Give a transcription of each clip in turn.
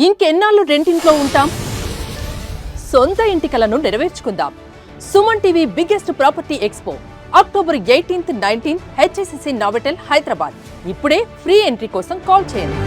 ఇంకెన్నాళ్ళు రెంటింట్లో ఉంటాం? సొంత ఇంటి కలను నెరవేర్చుకుందాం. Suman TV biggest property expo October 18th, 19th HICC Novotel Hyderabad. ఇప్పుడే ఫ్రీ ఎంట్రీ కోసం కాల్ చేయండి.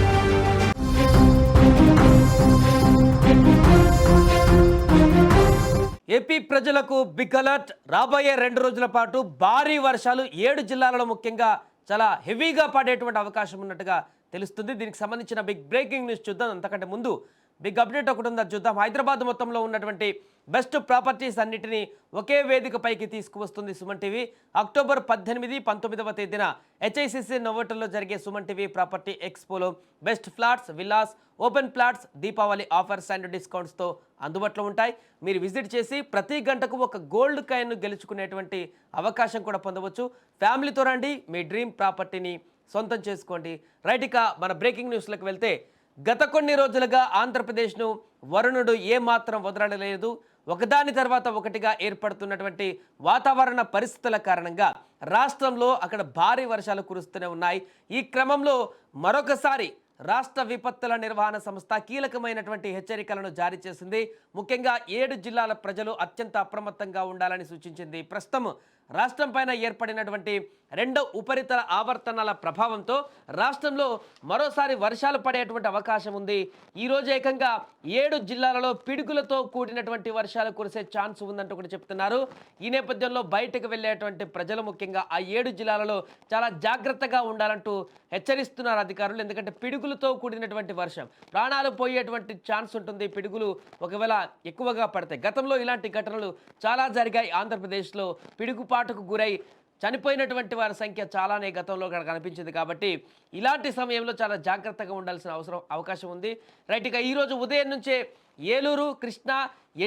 ఏపీ ప్రజలకు బిగ్ అలర్ట్. రాబోయే 2 రోజుల పాటు భారీ వర్షాలు 7 జిల్లాలలో ముఖ్యంగా చాలా హెవీగా పడేటువంటి అవకాశం ఉన్నట్టుగా తెలుస్తుంది. దీనికి సంబంధించిన బిగ్ బ్రేకింగ్ న్యూస్ చూద్దాం. అంతకంటే ముందు బిగ్ అప్డేట్ ఒకటి ఉందా చూద్దాం. హైదరాబాద్ మొత్తంలో ఉన్నటువంటి బెస్ట్ ప్రాపర్టీస్ అన్నిటినీ ఒకే వేదికపైకి తీసుకువస్తుంది సుమన్ టీవీ. అక్టోబర్ 18, 19వ తేదీన హెచ్ఐసిసి నోవోటెల్లో జరిగే సుమన్ టీవీ ప్రాపర్టీ ఎక్స్పోలో best flats, villas, open plots Deepavali offers and డిస్కౌంట్స్తో అందుబాటులో ఉంటాయి. మీరు విజిట్ చేసి ప్రతి గంటకు ఒక గోల్డ్ కాయిన్ గెలుచుకునేటువంటి అవకాశం కూడా పొందవచ్చు. ఫ్యామిలీతో రండి, మీ డ్రీమ్ ప్రాపర్టీని సొంతం చేసుకోండి. రైట్, ఇక మన బ్రేకింగ్ న్యూస్లకు వెళ్తే గత కొన్ని రోజులుగా ఆంధ్రప్రదేశ్ను వరుణుడు ఏమాత్రం వదలలేదు. ఒకదాని తర్వాత ఒకటిగా ఏర్పడుతున్నటువంటి వాతావరణ పరిస్థితుల కారణంగా రాష్ట్రంలో అక్కడ భారీ వర్షాలు కురుస్తూనే ఉన్నాయి. ఈ క్రమంలో మరొకసారి రాష్ట్ర విపత్తుల నిర్వహణ సంస్థ కీలకమైనటువంటి హెచ్చరికలను జారీ చేసింది. ముఖ్యంగా 7 జిల్లాల ప్రజలు అత్యంత అప్రమత్తంగా ఉండాలని సూచించింది. ప్రస్తుతం రాష్ట్రం పైన ఏర్పడినటువంటి 2 ఉపరితల ఆవర్తనాల ప్రభావంతో రాష్ట్రంలో మరోసారి వర్షాలు పడేటువంటి అవకాశం ఉంది. ఈరోజు ఏకంగా 7 జిల్లాలలో పిడుగులతో కూడినటువంటి వర్షాలు కురిసే ఛాన్స్ ఉందంటూ కూడా చెప్తున్నారు. ఈ నేపథ్యంలో బయటకు వెళ్ళేటువంటి ప్రజలు ముఖ్యంగా ఆ 7 జిల్లాలలో చాలా జాగ్రత్తగా ఉండాలంటూ హెచ్చరిస్తున్నారు అధికారులు. ఎందుకంటే పిడుగులతో కూడినటువంటి వర్షం, ప్రాణాలు పోయేటువంటి ఛాన్స్ ఉంటుంది పిడుగులు ఒకవేళ ఎక్కువగా పడతాయి. గతంలో ఇలాంటి ఘటనలు చాలా జరిగాయి. ఆంధ్రప్రదేశ్లో పిడుగుపాటుకు గురై చనిపోయినటువంటి వారి సంఖ్య చాలానే గతంలో కనిపించింది. కాబట్టి ఇలాంటి సమయంలో చాలా జాగ్రత్తగా ఉండాల్సిన అవకాశం ఉంది. రైట్, ఇక ఈరోజు ఉదయం నుంచే ఏలూరు, కృష్ణా,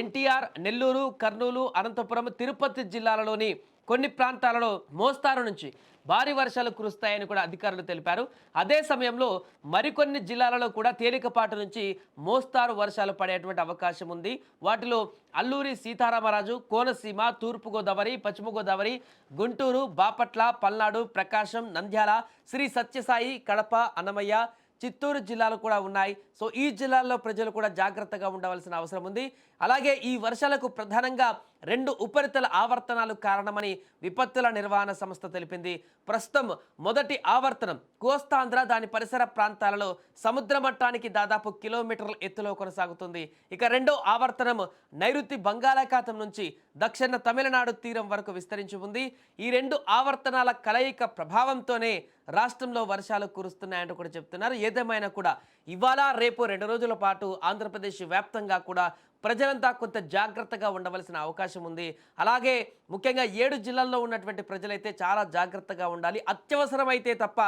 ఎన్టీఆర్, నెల్లూరు, కర్నూలు, అనంతపురం, తిరుపతి జిల్లాలలోని కొన్ని ప్రాంతాలలో మోస్తారు నుంచి భారీ వర్షాలు కురుస్తాయని కూడా అధికారులు తెలిపారు. అదే సమయంలో మరికొన్ని జిల్లాలలో కూడా తేలికపాటి నుంచి మోస్తారు వర్షాలు పడేటువంటి అవకాశం ఉంది. వాటిలో అల్లూరి సీతారామరాజు, కోనసీమ, తూర్పుగోదావరి, పశ్చిమ గోదావరి, గుంటూరు, బాపట్ల, పల్నాడు, ప్రకాశం, నంద్యాల, శ్రీ సత్యసాయి, కడప, అన్నమయ్య, చిత్తూరు జిల్లాలు కూడా ఉన్నాయి. సో ఈ జిల్లాల్లో ప్రజలు కూడా జాగ్రత్తగా ఉండవలసిన అవసరం ఉంది. అలాగే ఈ వర్షాలకు ప్రధానంగా 2 ఉపరితల ఆవర్తనాలు కారణమని విపత్తుల నిర్వహణ సంస్థ తెలిపింది. ప్రస్తుతం మొదటి ఆవర్తనం కోస్తాంధ్ర, దాని పరిసర ప్రాంతాలలో సముద్ర మట్టానికి దాదాపు కిలోమీటర్ల ఎత్తులో కొనసాగుతుంది. ఇక 2వ ఆవర్తనం నైరుతి బంగాళాఖాతం నుంచి దక్షిణ తమిళనాడు తీరం వరకు విస్తరించి ఉంది. ఈ 2 ఆవర్తనాల కలయిక ప్రభావంతోనే రాష్ట్రంలో వర్షాలు కురుస్తున్నాయంటూ కూడా చెప్తున్నారు. ఏదేమైనా కూడా ఇవాళ రేపు 2 రోజుల పాటు ఆంధ్రప్రదేశ్ వ్యాప్తంగా కూడా ప్రజలంతా కొంత జాగ్రత్తగా ఉండవలసిన అవకాశం ఉంది. అలాగే ముఖ్యంగా 7 జిల్లాల్లో ఉన్నటువంటి ప్రజలైతే చాలా జాగ్రత్తగా ఉండాలి. అత్యవసరమైతే తప్ప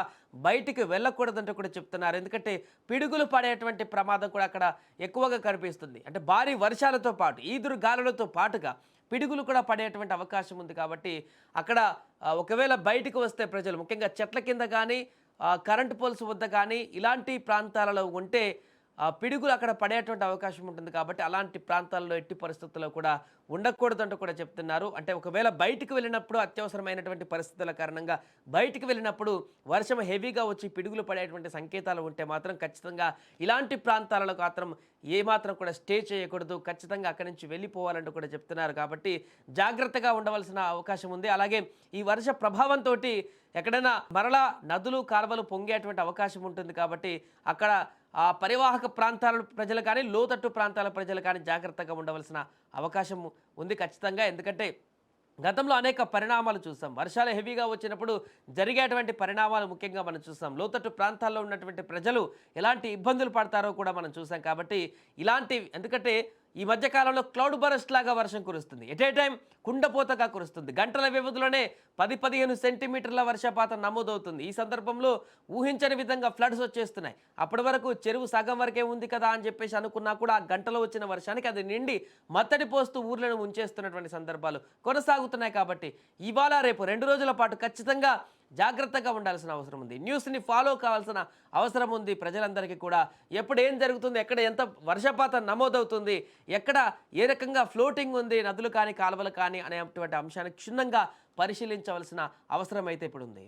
బయటికి వెళ్ళకూడదంటూ కూడా చెప్తున్నారు. ఎందుకంటే పిడుగులు పడేటువంటి ప్రమాదం కూడా అక్కడ ఎక్కువగా కనిపిస్తుంది. అంటే భారీ వర్షాలతో పాటు ఈదురు గాలులతో పాటుగా పిడుగులు కూడా పడేటువంటి అవకాశం ఉంది. కాబట్టి అక్కడ ఒకవేళ బయటకు వస్తే ప్రజలు ముఖ్యంగా చెట్ల కింద కానీ కరెంటు పోల్స్ వద్ద కానీ ఇలాంటి ప్రాంతాలలో ఉంటే పిడుగులు అక్కడ పడేటువంటి అవకాశం ఉంటుంది. కాబట్టి అలాంటి ప్రాంతాల్లో ఎట్టి పరిస్థితుల్లో కూడా ఉండకూడదంటూ కూడా చెప్తున్నారు. అంటే ఒకవేళ బయటికి వెళ్ళినప్పుడు అత్యవసరమైనటువంటి పరిస్థితుల కారణంగా బయటికి వెళ్ళినప్పుడు వర్షం హెవీగా వచ్చి పిడుగులు పడేటువంటి సంకేతాలు ఉంటే మాత్రం ఖచ్చితంగా ఇలాంటి ప్రాంతాలలో మాత్రం ఏమాత్రం కూడా స్టే చేయకూడదు. ఖచ్చితంగా అక్కడి నుంచి వెళ్ళిపోవాలంటూ కూడా చెప్తున్నారు. కాబట్టి జాగ్రత్తగా ఉండవలసిన అవకాశం ఉంది. అలాగే ఈ వర్ష ప్రభావంతో ఎక్కడైనా మరలా నదులు, కాలువలు పొంగేటువంటి అవకాశం ఉంటుంది. కాబట్టి అక్కడ పరివాహక ప్రాంతాల ప్రజలు కానీ లోతట్టు ప్రాంతాల ప్రజలు కానీ జాగ్రత్తగా ఉండవలసిన అవకాశం ఉంది ఖచ్చితంగా. ఎందుకంటే గతంలో అనేక పరిణామాలు చూసాం. వర్షాలు హెవీగా వచ్చినప్పుడు జరిగేటువంటి పరిణామాలు ముఖ్యంగా మనం చూసాం. లోతట్టు ప్రాంతాల్లో ఉన్నటువంటి ప్రజలు ఎలాంటి ఇబ్బందులు పడతారో కూడా మనం చూసాం. కాబట్టి ఇలాంటి ఎందుకంటే ఈ మధ్యకాలంలో క్లౌడ్ బరస్ట్ లాగా వర్షం కురుస్తుంది. ఎట్ ఏ టైం కుండపోతగా కురుస్తుంది. గంటల వ్యవధిలోనే 10-15 సెంటీమీటర్ల వర్షపాతం నమోదవుతుంది. ఈ సందర్భంలో ఊహించని విధంగా ఫ్లడ్స్ వచ్చేస్తున్నాయి. అప్పటి వరకు చెరువు సగం వరకే ఉంది కదా అని చెప్పేసి అనుకున్నా కూడా ఆ గంటలో వచ్చిన వర్షానికి అది నిండి మత్తడి పోస్తూ ఊర్లను ముంచేస్తున్నటువంటి సందర్భాలు కొనసాగుతున్నాయి. కాబట్టి ఇవాళ రేపు 2 రోజుల పాటు ఖచ్చితంగా జాగ్రత్తగా ఉండాల్సిన అవసరం ఉంది. న్యూస్ని ఫాలో కావాల్సిన అవసరం ఉంది ప్రజలందరికీ కూడా. ఎప్పుడు ఏం జరుగుతుంది, ఎక్కడ ఎంత వర్షపాతం నమోదవుతుంది, ఎక్కడ ఏ రకంగా ఫ్లోటింగ్ ఉంది నదులు కానీ కాలువలు కానీ అనేటువంటి అంశాన్ని క్షుణ్ణంగా పరిశీలించవలసిన అవసరం అయితే ఇప్పుడు ఉంది.